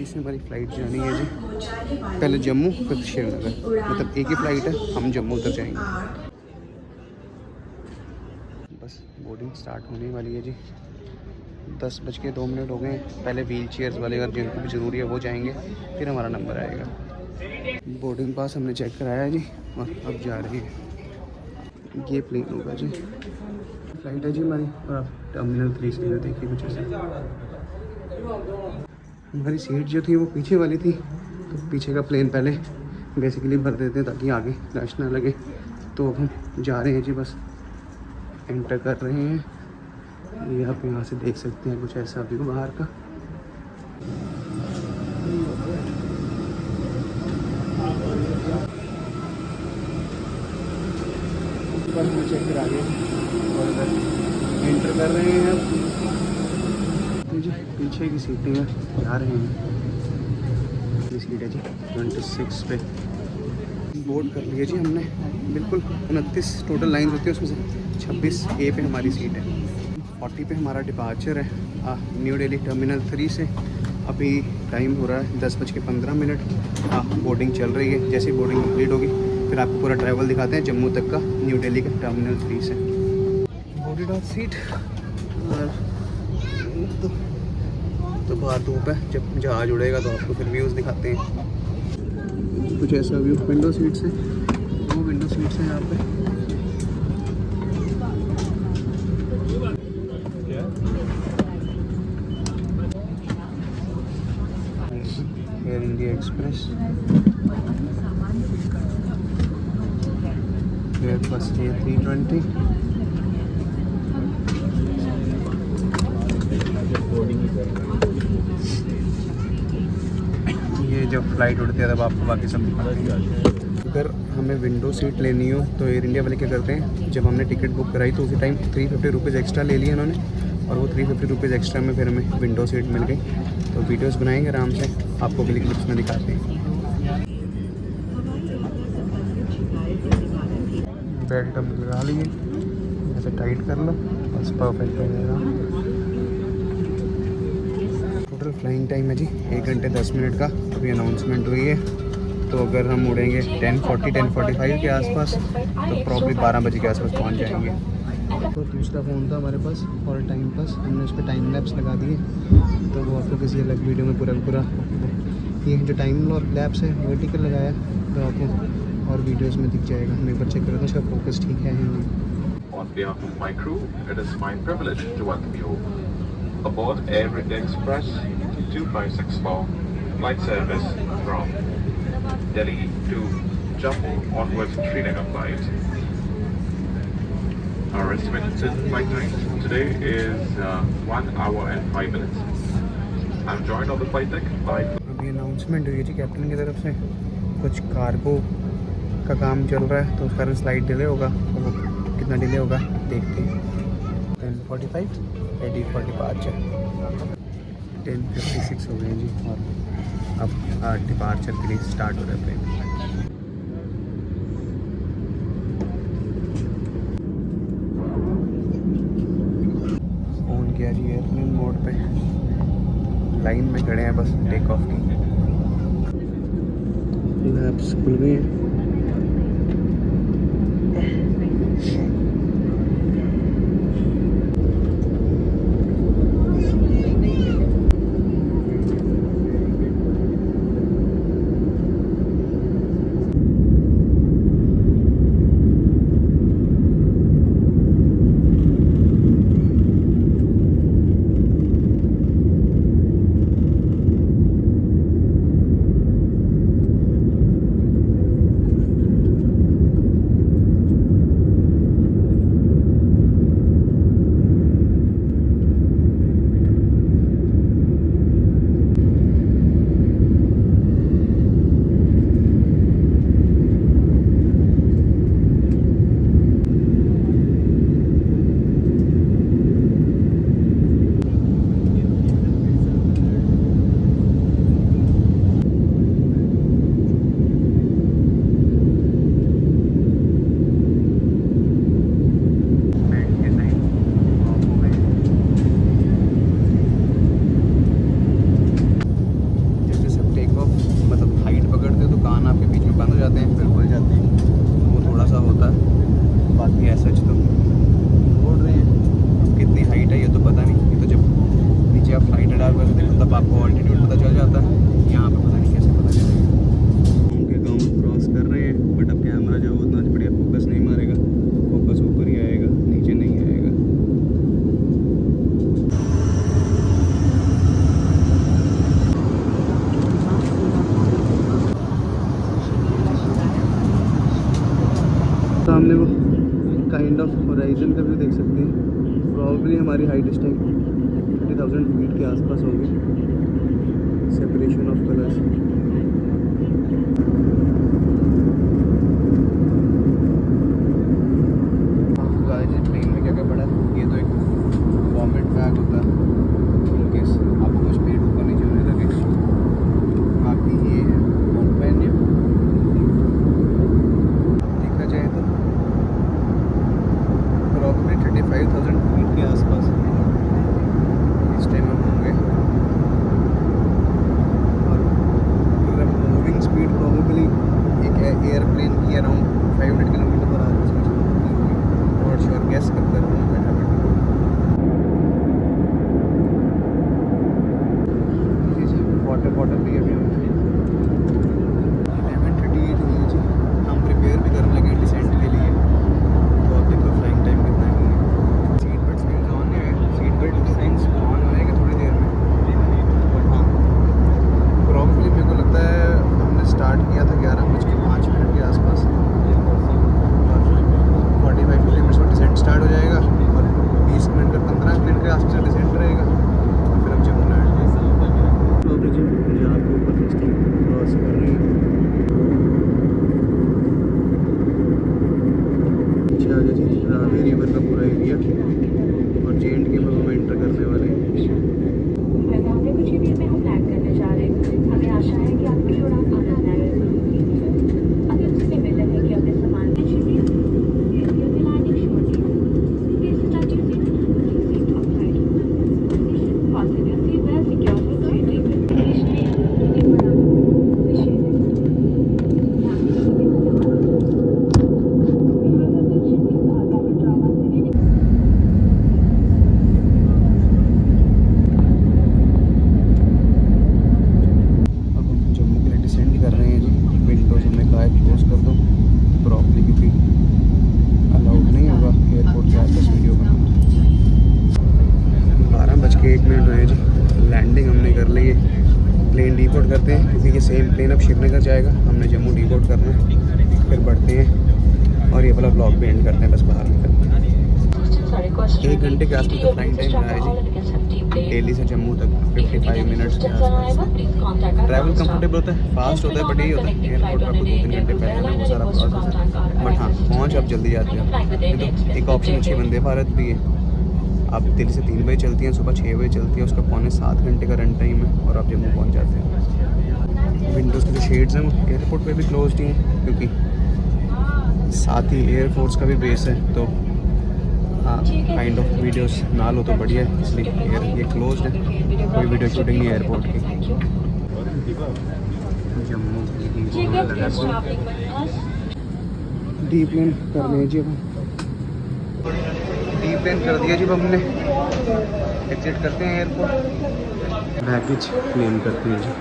गुवाहाटी से हमारी फ़्लाइट जानी है जी, पहले जम्मू फिर श्रीनगर, मतलब एक ही फ़्लाइट है, हम जम्मू उतर जाएंगे। बस बोर्डिंग स्टार्ट होने वाली है जी। 10:02 हो गए। पहले व्हील चेयर्स वाले अगर जिनको भी ज़रूरी है वो जाएंगे, फिर हमारा नंबर आएगा। बोर्डिंग पास हमने चेक कराया है जी और अब जा रहे हैं। ये प्लेन होगा जी, फ़्लाइट है जी हमारी, और आप टर्मिनल 3 से देखिए कुछ ऐसा। हमारी सीट जो थी वो पीछे वाली थी, तो पीछे का प्लेन पहले बेसिकली भर देते हैं ताकि आगे रश ना लगे। तो अब हम जा रहे हैं जी, बस एंटर कर रहे हैं। ये आप यहाँ से देख सकते हैं कुछ ऐसा व्यू बाहर का। ऊपर हम चेक करा रहे हैं और इधर एंटर कर रहे हैं अब। तो जी पीछे की सीटें में जा रहे हैं। ये सीट है जी 26 पे। बोर्ड कर लिया जी हमने, बिल्कुल 29 टोटल लाइन होती है, उसमें से 26 ए पे हमारी सीट है। 40 पे हमारा डिपार्चर है न्यू दिल्ली टर्मिनल 3 से। अभी टाइम हो रहा है 10:15। बोर्डिंग चल रही है। जैसे ही बोर्डिंग कंप्लीट होगी फिर आपको पूरा ट्रैवल दिखाते हैं जम्मू तक का, न्यू दिल्ली का टर्मिनल 3 से। बोर्डेड ऑफ सीट और तो बाहर धूप है, जब जहाज उड़ेगा तो आपको फिर व्यूज़ दिखाते हैं। कुछ ऐसा व्यू विंडो सीट से, 2 विंडो सीट्स हैं यहाँ पे। Air India express, Airbus A320। ये जब फ्लाइट उड़ती है तब आपको बाकी सब दिखाते। अगर हमें विंडो सीट लेनी हो तो एयर इंडिया वाले क्या करते हैं, जब हमने टिकट बुक कराई तो उसी टाइम 350 रुपीज़ एक्स्ट्रा ले लिए उन्होंने, और वो 350 रुपीज़ एक्स्ट्रा में फिर हमें विंडो सीट मिल गई। तो वीडियोस बनाएंगे आराम से, आपको भी क्लिप्स में दिखाते हैं। बेल्ट हम लगा लिए, ऐसे टाइट कर लो, बस परफेक्ट हो जाएगा। टोटल फ्लाइंग टाइम है जी 1 घंटे 10 मिनट का। अभी अनाउंसमेंट हुई है, तो अगर हम उड़ेंगे 10:45 के आसपास तो प्रॉब्ली 12 बजे के आसपास पहुंच जाएंगे। तो दूसरा फ़ोन था हमारे पास और टाइम पास, हमने उस पर टाइम लैप्स लगा दिए, तो वो आपको किसी अलग वीडियो में पूरा ये जो टाइम लैप्स है वर्टिकल लगाया, तो आपको और वीडियोस में दिख जाएगा। मैं एक बार चेक करता हूँ इसका फोकस ठीक है या नहीं। On behalf of my crew, it is my privilege to welcome you aboard Air India Express 2564 flight service from Delhi to Jammu onwards Srinagar flight. Our estimated flight time today is 1 hour and 5 minutes. I'm joined on the flight deck by... अभी announcement हुई है जी captain की तरफ से, कुछ cargo का काम चल रहा है तो उस कारण स्लाइड डिले होगा। तो वो कितना डिले होगा देखते हैं। 10:45 8:40 डिपार्चर, 10:56 हो गए जी, और अब डिपार्चर के लिए स्टार्ट हो रहा है प्लेन। फ़ोन किया जी एयरप्लेन मोड पे, लाइन में खड़े हैं बस टेक ऑफ की। लैब्स खुल गई हैं। पता चल जाता है, यहाँ पे पता नहीं कैसे पता चलेगा। उनके गाँव क्रॉस कर रहे हैं, बट अब कैमरा जो उतना बढ़िया फोकस नहीं मारेगा, फोकस ऊपर ही आएगा, नीचे नहीं आएगा। सामने वो काइंड ऑफ होराइजन का व्यू देख सकते हैं। प्रॉब्ली हमारी हाइट इस टाइम 30,000 फीट के आसपास होगी। सेपरेशन ऑफ कलर्स, प्लेन में क्या क्या पड़ा है, ये तो एक वॉमिट बैग होता है इनकेस आपको कुछ पेट ऊपर नीचे होने लगे। बाकी ये है मेन्यू, देखा जाए तो प्रॉब्ली 35,000 फीट के आसपास इस टाइम हम होंगे। और मूविंग स्पीड प्रॉब्ली एक एयरप्लेन की अराउंड 500 किलोमीटर पर आवर से और श्योर गैस करता रहूँ बैठा बैठा। वाटर बॉटल भी अभी 11:38 हुई है जी। हम प्रिपेयर भी करने लगे डिसेंट के लिए, तो अब देखो फ्लाइंग टाइम कितना ही है। सीट बेल्ट साइंस ऑन है, सीट बेल्ट साइंस ऑन होएगा थोड़ी देर में। बट हाँ प्रॉब्ली मेरे को लगता है हमने स्टार्ट किया था 11:05 के आसपास, और 45 किलोमीटर पर डिसेंट स्टार्ट हो जाएगा और 20 मिनट का 15 मिनट के आसपास डिसेंट रहेगा, फिर हम जम्मू लैंड होंगे। जहाँ के ऊपर क्रॉस कर रही है, पीछे आ गया जी रावी रिवर का पूरा एरिया, और J&K में हम एंटर करने वाले हैं। कुछ ही देर में हम लैंड करने जा रहे हैं। हमें आशा है कि आपकी उड़ान आनंद आए। अगर उससे मिल रहे कि अपने सामान की shipping landing shortly. Please start using the seat outside. Fasten your seatbelt securely so you take the station. Landing हमने कर ली है, प्लेन डिपोर्ट करते हैं क्योंकि ये सेम प्लेन अब श्रीनगर जाएगा। हमने जम्मू डिपोर्ट करना है, फिर बढ़ते हैं और ये वाला ब्लॉग भी एंड करते हैं, बस बाहर निकलते हैं। 1 घंटे के आसपास का फ्लाइंग टाइम है जी, दिल्ली से जम्मू तक 55 मिनट्स के आसपास। ट्रैवल कंफर्टेबल होता है, फास्ट होता है, बट यही होता है एयरपोर्ट पर आपको 2-3 घंटे पहले आना, वो सारा प्रोसेस है। बट हाँ पहुँच आप जल्दी जाते हो। तो एक ऑप्शन अच्छी वंदे भारत भी है, आप दिल्ली से 3 बजे चलती हैं, सुबह 6 बजे चलती है, उसका 6.25 घंटे का रन टाइम है और आप जम्मू पहुंच जाते हैं। विंडोज़ के जो शेड्स हैं वो एयरपोर्ट पे भी क्लोज्ड ही हैं, क्योंकि साथ ही एयरफोर्स का भी बेस है, तो हाँ काइंड ऑफ वीडियोस ना लो तो बढ़िया है, इसलिए ये क्लोज्ड है, कोई वीडियो शूटिंग नहीं है एयरपोर्ट की। जम्मू डी प्लेन करने जी, अब डी प्लेन कर दिया जी, अब हमने एग्जिट करते हैं एयरपोर्ट, बैगेज क्लेम करते हैं जी।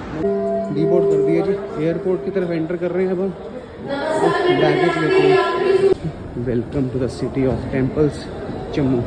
डी बोर्ड कर दिया जी, एयरपोर्ट की तरफ एंटर कर रहे हैं अब हम, बैगेज लेते हैं। Welcome to the city of temples Jammu.